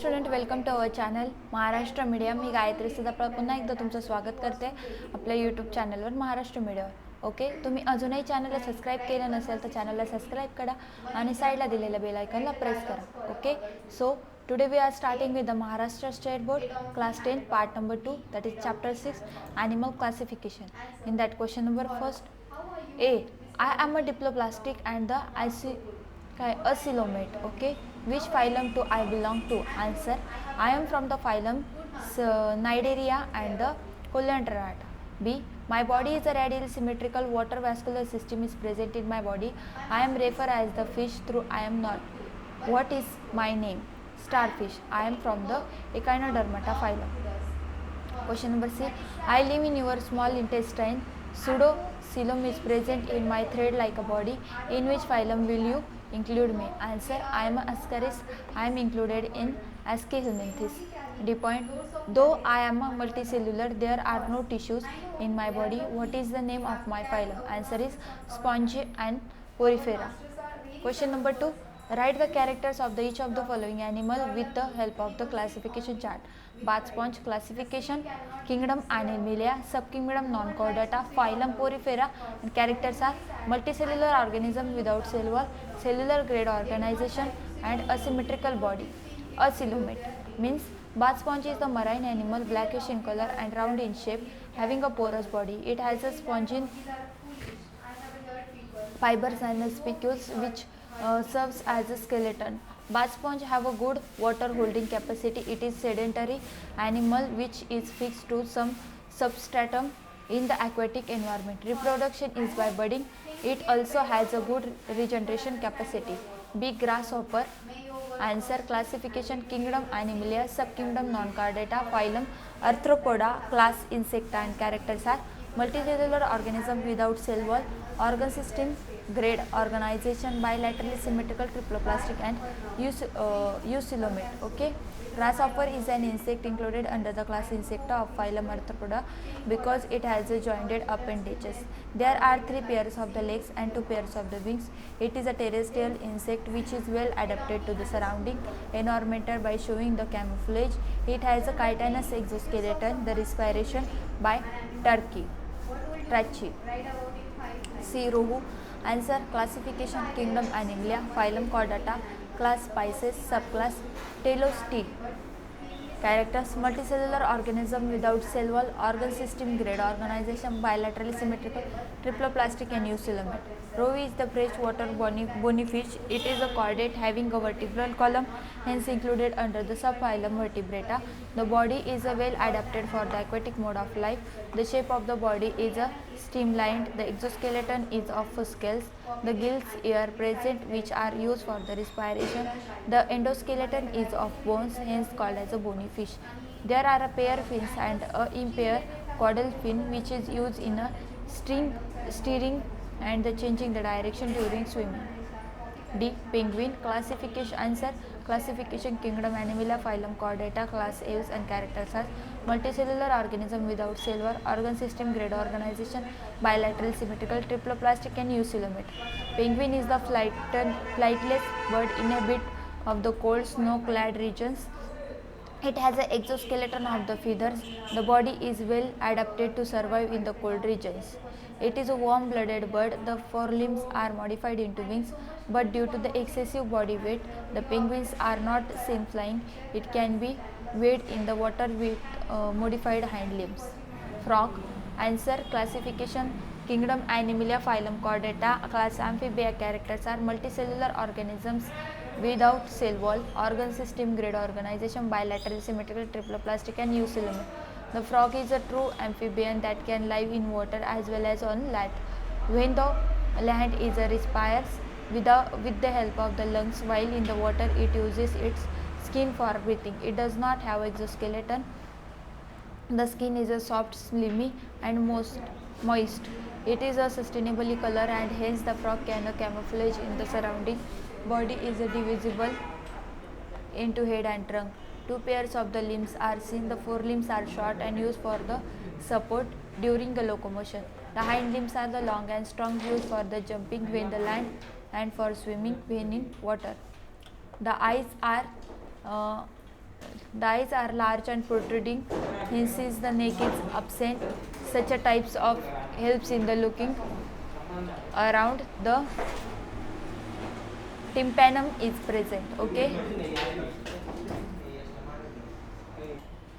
Student welcome to our channel Maharashtra medium. मी गायत्री सदाफळ पुन्हा एकदा तुमचं स्वागत करते आपल्या यूट्यूब चॅनलवर महाराष्ट्र मीडियमवर. ओके, तुम्ही अजूनही चॅनलला सबस्क्राईब केलं नसेल तर चॅनलला सबस्क्राईब करा आणि साईडला दिलेल्या बेल आयकॉनला प्रेस करा. Okay, so today we are starting with the Maharashtra state board class 10 part number 2, that is chapter 6 animal classification. In that question number first, A, I am a diploplastic and the Asilomate. Okay, which phylum do I belong to? Answer, I am from the phylum Cnidaria and the Coleodontata. B, my body is a radial symmetrical water vascular system is present in my body. I am referred as the fish through I am not. What is my name? Starfish. I am from the Echinodermata phylum. Question number C, I live in your small intestine. Pseudocoelom is present in my thread like a body. In which phylum will you include me? Answer, I am Ascaris. I am included in Aschelminthes. D point, though I am a multicellular, there are no tissues in my body. What is the name of my phylum? Answer is Sponge and Porifera. Question number 2, write the characters of each of the following animal with the help of the classification chart. Bath sponge classification, kingdom Animalia, subkingdom Non-chordata, phylum Porifera, and characters are multicellular organism without cell wall, cellular grade organization, and asymmetrical body. Asilomate means bath sponge is the marine animal, blackish in color and round in shape, having a porous body. It has a spongine fibers and spicules which serves as a skeleton. Bath sponge have a good water holding capacity. It is sedentary animal which is fixed to some substratum in the aquatic environment. Reproduction is by budding. It also has a good regeneration capacity. B, grasshopper. Answer, classification kingdom Animalia, subkingdom Non-chordata, phylum Arthropoda, class Insecta, and characters are multicellular organism without cell wall, organ system, grade organization, bilaterally symmetrical, triploplastic, and eucoelomate. Okay, grasshopper is an insect included under the class Insecta of phylum Arthropoda because it has a jointed appendages. There are 3 pairs of the legs and 2 pairs of the wings. It is a terrestrial insect which is well adapted to the surrounding environment by showing the camouflage. It has a chitinous exoskeleton, the respiration by trachea. C, rohu. Answer, classification kingdom Animalia, phylum Chordata, class Pisces, subclass Telostei. Characters, multicellular organism without cell wall, organ system, grade organization, bilaterally symmetrical, triploplastic, and eucoelomate. Rohu is the freshwater bony fish. It is a chordate having a vertebral column, hence included under the subphylum Vertebrata. The body is well adapted for the aquatic mode of life. The shape of the body is a streamlined. The exoskeleton is of scales. The gills are present which are used for the respiration. The endoskeleton is of bones, hence called as a bony fish. There are a pair fins and a impair caudal fin which is used in a steering and the changing the direction during swimming. D, penguin. Classification. Answer, classification kingdom Animalia, phylum Chordata, class Aves, and characters are multicellular organism without cell wall, organ system, grade organization, bilateral symmetrical, triploplastic, and eucoelomate. Penguin is the flightless bird in a bit of the cold snow-clad regions. It has an exoskeleton of the feathers. The body is well adapted to survive in the cold regions. It is a warm-blooded bird. The forelimbs are modified into wings, but due to the excessive body weight, the penguins are not same-flying. It can be weighed in the water with modified hind limbs. Frog. Answer, classification kingdom Animalia, phylum Chordata, class Amphibia. Characters are multicellular organisms without cell wall, organ system, grade organization, bilateral symmetrical, triploplastic, and eucoelomate. The frog is a true amphibian that can live in water as well as on land. When the land is respires with the help of the lungs, while in the water it uses its skin for breathing. It does not have exoskeleton. The skin is a soft, slimy, and moist. It is a sustainably color and hence the frog can camouflage in the surrounding. Body is divisible into head and trunk. 2 pairs of the limbs are seen. The forelimbs are short and used for the support during the locomotion. The hind limbs are the long and strong, used for the jumping when the land and for swimming when in water. The eyes are The eyes are large and protruding, hence the neck is absent. Such a types of helps in the looking around. The tympanum is present. Okay.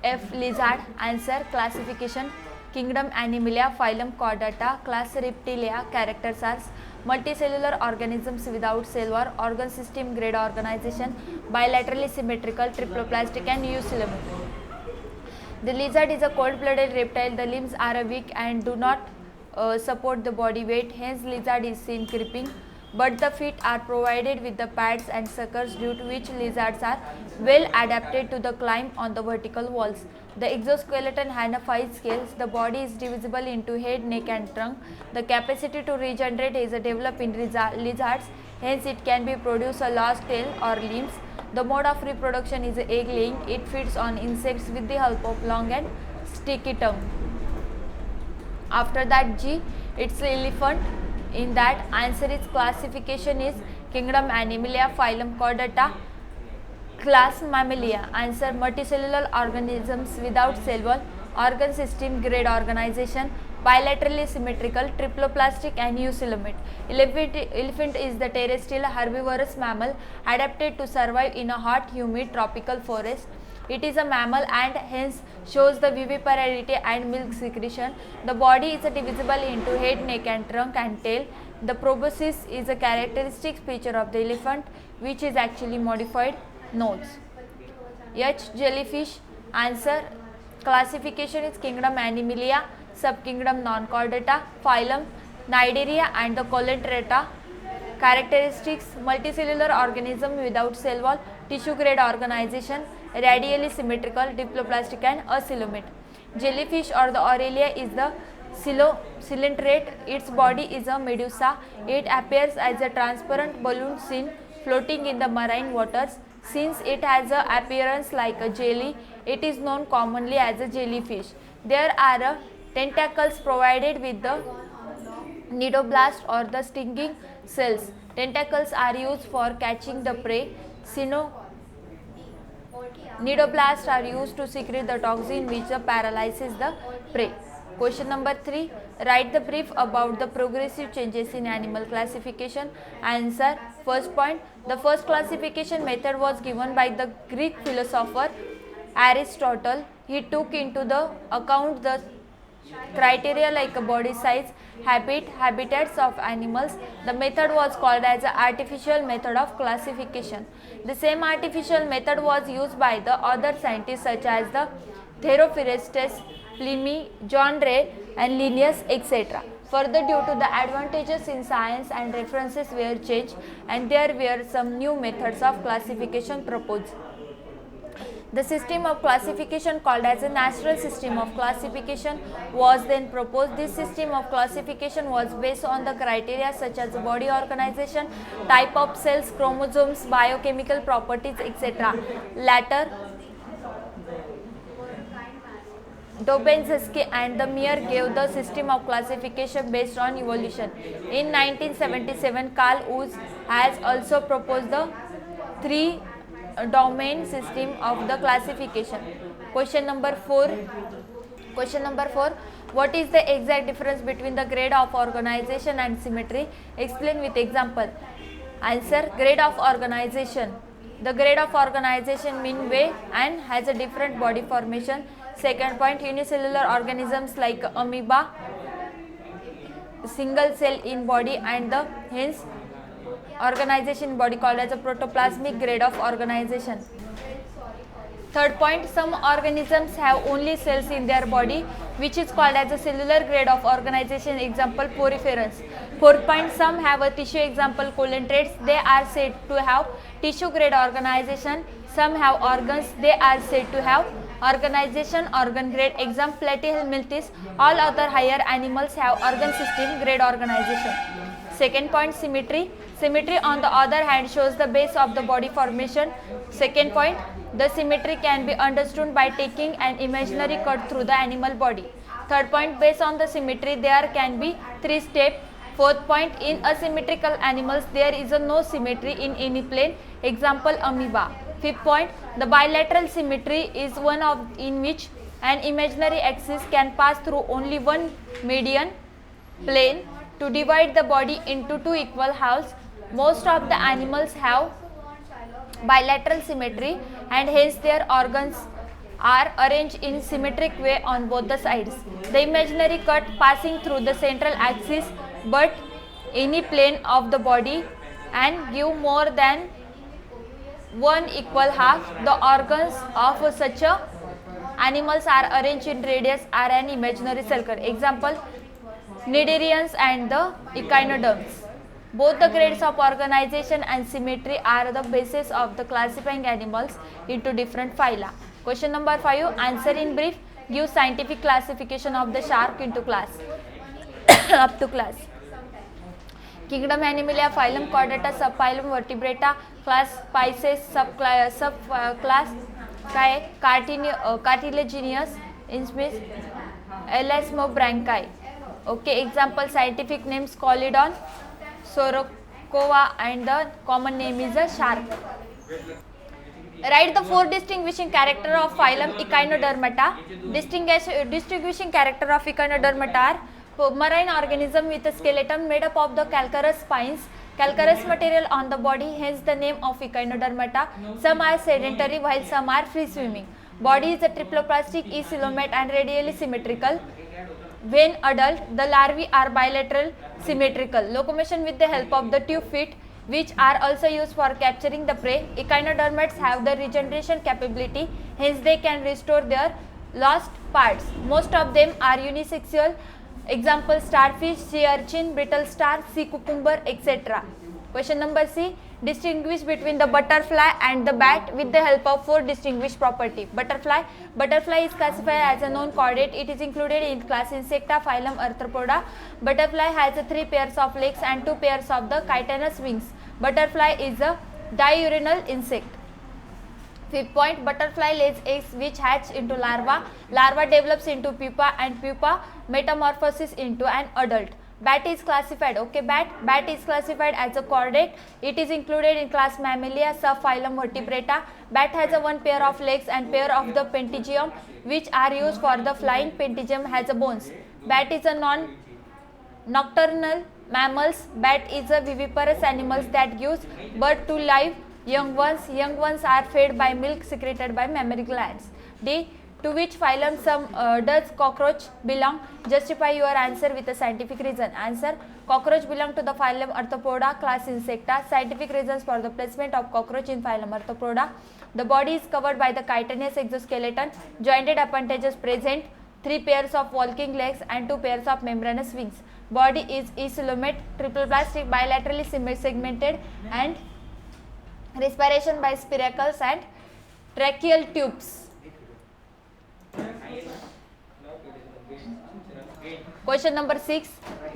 F. Lizard. Answer. Classification: Kingdom Animalia, phylum Chordata, class Reptilia. Characters are multicellular organisms without cell or organ system, grade organization, bilaterally symmetrical, triploplastic and eucoelomic. The lizard is a cold-blooded reptile. The limbs are weak and do not support the body weight. Hence, lizard is seen creeping. But the feet are provided with the pads and suckers, due to which lizards are well adapted to the climb on the vertical walls. The exoskeleton has 5 scales. The body is divisible into head, neck and trunk. The capacity to regenerate is developed in lizards. Hence, it can be produce a lost tail or limbs. The mode of reproduction is egg laying. It feeds on insects with the help of long and sticky tongue. After that, G, it's elephant. In that, answer is classification is Kingdom Animalia, phylum Chordata, class Mammalia. Answer: multicellular organisms without cell wall, organ system, grade organization, bilaterally symmetrical, triploplastic and eucoelomic. Elephant is the terrestrial herbivorous mammal adapted to survive in a hot, humid tropical forest. It is a mammal and hence shows the viviparity and milk secretion. The body is divisible into head, neck and trunk and tail. The proboscis is a characteristic feature of the elephant, which is actually modified nose. H. Jellyfish. Answer: classification is Kingdom Animalia, subkingdom Non-Chordata, phylum Cnidaria and the Coleotrata. Characteristics: multicellular organism without cell wall, tissue grade organization, radially symmetrical, diploplastic and acoelomate. Jellyfish or the Aurelia is the cylindrate. Its body is a medusa. It appears as a transparent balloon seen floating in the marine waters. Since it has an appearance like a jelly, it is known commonly as a jellyfish. There are tentacles provided with the nidoblast or the stinging cells. Tentacles are used for catching the prey. Nidoblasts are used to secrete the toxin which paralyzes the prey. Question number 3. Write the brief about the progressive changes in animal classification. Answer: first point, the first classification method was given by the Greek philosopher Aristotle. He took into the account the criteria like body size, habitats of animals. The method was called as the artificial method of classification. The same artificial method was used by the other scientists such as the Theophrastus, Pliny, John Ray and Linnaeus, etc. Further, due to the advantages in science and references were changed and there were some new methods of classification proposed. The system of classification called as a natural system of classification was then proposed. This system of classification was based on the criteria such as body organization, type of cells, chromosomes, biochemical properties, etc. Later, Dobzhansky and the Meyer gave the system of classification based on evolution. In 1977, Carl Woese has also proposed the 3-domain system of the classification. Question number 4. What is the exact difference between the grade of organization and symmetry? Explain with example. Answer: grade of organization. The grade of organization mean way and has a different body formation. Second point, unicellular organisms like amoeba, single cell in body and the hence organization in body called as a protoplasmic grade of organization. Third point, some organisms have only cells in their body which is called as a cellular grade of organization, example poriferans. Fourth point, some have a tissue, example coleotrates, they are said to have tissue grade organization. Some have organs, they are said to have organization organ grade, example platyhelminthes. All other higher animals have organ system grade organization. Second point, symmetry. Symmetry on the other hand shows the base of the body formation. Second point, the symmetry can be understood by taking an imaginary cut through the animal body. Third point, based on the symmetry there can be 3 steps. Fourth point, in asymmetrical animals there is no symmetry in any plane, example amoeba. Fifth point, the bilateral symmetry is one of in which an imaginary axis can pass through only one median plane to divide the body into two equal halves. Most of the animals have bilateral symmetry and hence their organs are arranged in symmetric way on both the sides. The imaginary cut passing through the central axis but any plane of the body and give more than one equal half. The organs of such a animals are arranged in radius are an imaginary circle. Example, cnidarians and the echinoderms. Both the grades of organization and symmetry are the basis of the classifying animals into different phyla. Question number 5. Answer in brief. Give scientific classification of the shark into class. Up to class. Kingdom Animalia, phylum Chordata, subphylum Vertebrata, class Pisces, subclass cartilaginous, insmis elasmobranchi. Okay, example scientific names Colodon, Sorokova, and the common name is a shark. Write the four distinguishing character of phylum Echinodermata. Distinguishing character of Echinodermata are marine organism with a skeleton made up of the calcareous spines, calcareous material on the body, hence the name of Echinodermata. Some are sedentary while some are free swimming. Body is a triploplastic, is coelomate and radially symmetrical. When adult, the larvae are bilateral symmetrical. Locomotion with the help of the 2 feet, which are also used for capturing the prey. Echinodermates have the regeneration capability, hence they can restore their lost parts. Most of them are unisexual. Example, starfish, sea urchin, brittle star, sea cucumber, etc. Question number C. Distinguish between the butterfly and the bat with the help of 4 distinguished property. Butterfly is classified as a non-chordate. It is included in class Insecta, phylum Arthropoda. Butterfly has 3 pairs of legs and 2 pairs of the chitinous wings. Butterfly is a diurnal insect. Fifth point, butterfly lays eggs which hatch into larva. Larva develops into pupa and pupa metamorphoses into an adult. Bat is classified, okay, bat is classified as a chordate. It is included in class Mammalia, subphylum Vertebrata. Bat has a 1 pair of legs and pair of the pterygium which are used for the flying. Pterygium has a bones. Bat is a nocturnal mammals. Bat is a viviparous animals that gives birth to live young ones. Young ones are fed by milk secreted by mammary glands. D. To which phylum does cockroach belong? Justify your answer with a scientific reason. Answer, cockroach belong to the phylum Arthropoda, class Insecta. Scientific reasons for the placement of cockroach in phylum Arthropoda. The body is covered by the chitinous exoskeleton. Jointed appendages present, 3 pairs of walking legs and 2 pairs of membranous wings. Body is coelomate, triploplastic, bilaterally segmented, and respiration by spiracles and tracheal tubes. Question number 6.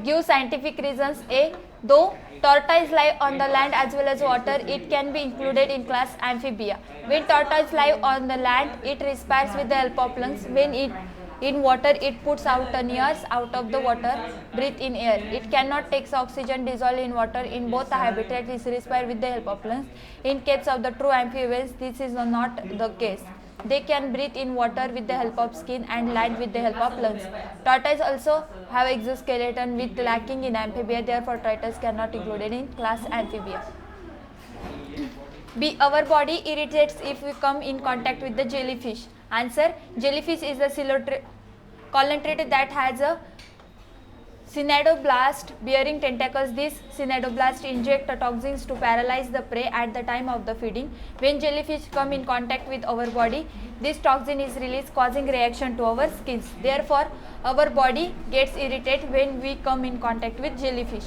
Give scientific reasons. A. Though tortoise live on the land as well as water, it can be included in class Amphibia. When tortoise live on the land, it respires with the help of lungs. When it in water, it puts out ears out of the water, breathe in air. It cannot take oxygen dissolved in water. In both the habitats, it respires with the help of lungs. In case of the true amphibians, this is not the case. They can breathe in water with the help of skin and land with the help of lungs. Tortoise also have exoskeleton with lacking in amphibia, therefore tortoise cannot included in class Amphibia. B. Our body irritates if we come in contact with the jellyfish. Answer, jellyfish is a coelenterates that has a cnidoblast bearing tentacles. These cnidoblasts inject toxins to paralyze the prey at the time of the feeding. When jellyfish come in contact with our body, this toxin is released causing reaction to our skins. Therefore, our body gets irritated when we come in contact with jellyfish.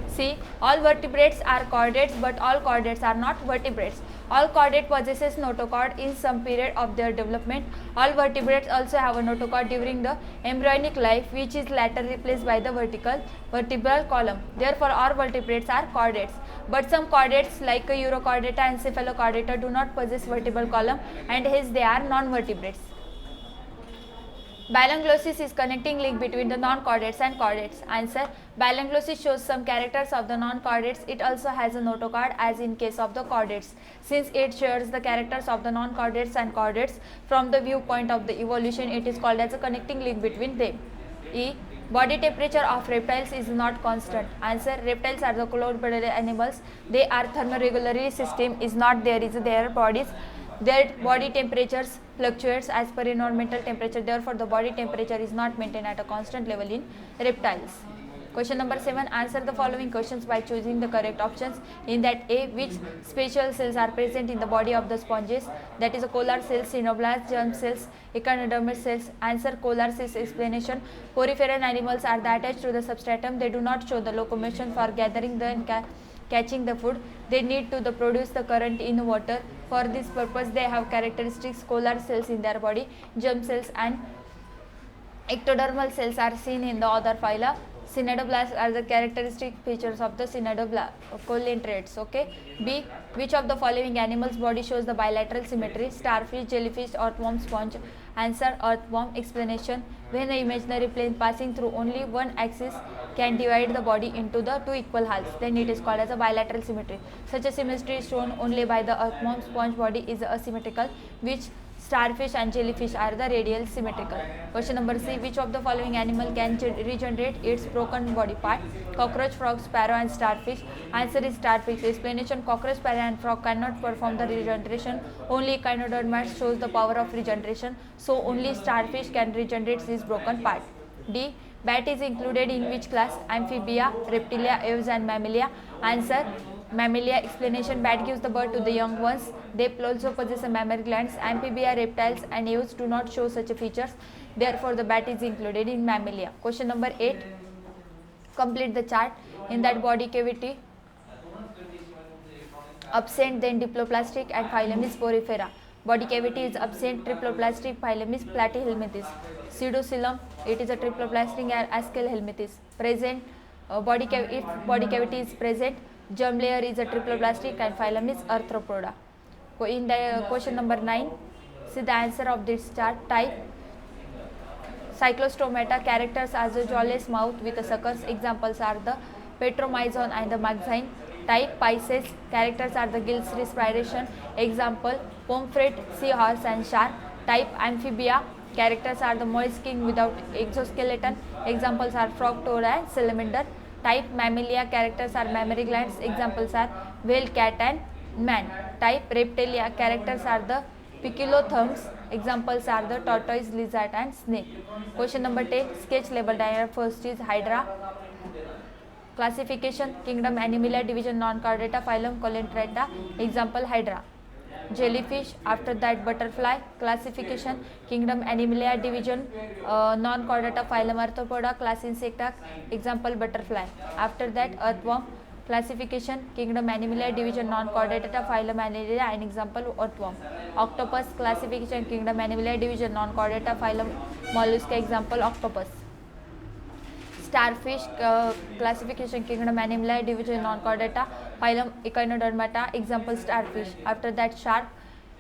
C. All vertebrates are chordates, but all chordates are not vertebrates. All chordate possesses notochord in some period of their development. All vertebrates also have a notochord during the embryonic life, which is later replaced by the vertebral column. Therefore, all vertebrates are chordates. But some chordates like Urochordata and Cephalochordata do not possess vertebral column, and hence they are non-vertebrates. Biloglossus is connecting link between the non-chordates and chordates. Answer. Biloglossus shows some characters of the non-chordates. It also has a notochord as in case of the chordates. Since it shares the characters of the non-chordates and chordates from the viewpoint of the evolution, it is called as a connecting link between them. E. Body temperature of reptiles is not constant. Answer. Reptiles are the cold-blooded animals. They are thermoregulatory system is not there is their bodies. Their body temperatures fluctuates as per environmental temperature. Therefore, the body temperature is not maintained at a constant level in reptiles. Question number 7. Answer the following questions by choosing the correct options. In that A, which special cells are present in the body of the sponges? That is a collar cells, cinoblasts, germ cells, echinodermal cells. Answer. Collar cells. Explanation. Poriferan animals are attached to the substratum. They do not show the locomotion for gathering the catching the food. They need to produce the current in water. For this purpose, they have characteristics collar cells in their body. Germ cells and ectodermal cells are seen in the other phyla. Cnidoblasts are the characteristic features of the colintrates. Okay. B. Which of the following animals' body shows the bilateral symmetry? Starfish, jellyfish, earthworm, sponge. Answer. Earthworm. Explanation. When the imaginary plane passing through only one axis can divide the body into the two equal halves, then it is called as a bilateral symmetry. Such a symmetry is shown only by the earthworm. Sponge body is asymmetrical, which starfish and jellyfish are the radial symmetrical. Question number C. Which of the following animal can regenerate its broken body part? Cockroach, frog, sparrow and starfish. Answer is starfish. Explanation. Cockroach, sparrow and frog cannot perform the regeneration. Only echinodermal shows the power of regeneration. So only starfish can regenerate this broken part. D. Bat is included in which class? Amphibia, reptilia, aves and mammalia. Answer. Mammalia. Explanation. Bat gives the birth to the young ones. They also possess a mammary glands. Amphibia, reptiles and aves do not show such features. Therefore, the bat is included in mammalia. Question number 8. Complete the chart. In that body cavity, absent, then diploplastic and phylum is Porifera. Body cavity is absent, triploplastic, phylum is Platyhelminthes. Pseudocoelom, it is a triploplastic and Aschelhelminthes. Present, if body cavity is present, germ layer is a triploplastic and phylum is Arthropoda. In the question number 9, see the answer of this chart. Type. Cyclostomata, characters as a jawless mouth with a suckers. Examples are the Petromyzon and the Maxine. Type. Pisces, characters are the gills respiration. Example pomfret, seahorse and shark. Type. Amphibia, characters are the mollusking without exoskeleton. Examples are frog, toad and salamander. Type. Mammalia, characters are mammary glands. Examples are whale, cat and man. Type. Reptilia, characters are the piculotherms. Examples are the tortoise, lizard and snake. Question number 10. Sketch label diagram. First is Hydra. Classification. Kingdom Animalia. Division Non-chordata. Phylum Colintrata. Example Hydra. Jellyfish. After that butterfly. Classification. Kingdom Animalia. Division Non-chordata. Phylum Arthropoda. Class Insecta. Example butterfly. After that earthworm. Classification. Kingdom Animalia. Division Non-chordata. Phylum Annelida and example earthworm. Octopus. Classification. Kingdom Animalia. Division Non-chordata. Phylum Mollusca. Example octopus. Starfish. Classification. Kingdom Animalia. Division Non-chordata. Phylum Echinodermata. Example starfish. After that shark.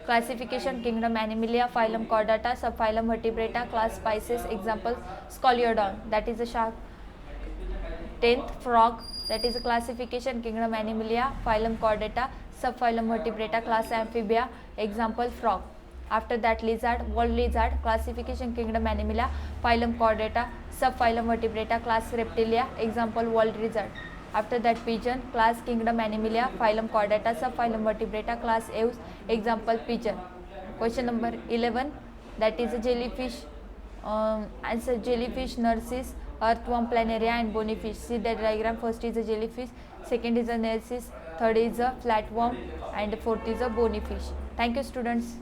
Classification. Kingdom Animalia. Phylum Chordata. Subphylum Vertebrata. Class Pisces. Example Scoliodon. That is a shark. 10th frog. That is a classification. Kingdom Animalia. Phylum Chordata. Subphylum Vertebrata. Class Amphibia. Example frog. After that lizard. World lizard. Classification. Kingdom Animalia. Phylum Chordata. Subphylum Vertebrata. Class Reptilia. Example world lizard. After that pigeon. Class Kingdom Animalia. Phylum Chordata. Subphylum Vertebrata. Class Aves. Example pigeon. Question number 11. That is a jellyfish. Answer. Jellyfish, nurses, earthworm, planaria and bonyfish. See that diagram. First is a jellyfish, second is a nurses, third is a flatworm and fourth is a bonyfish. Thank you students.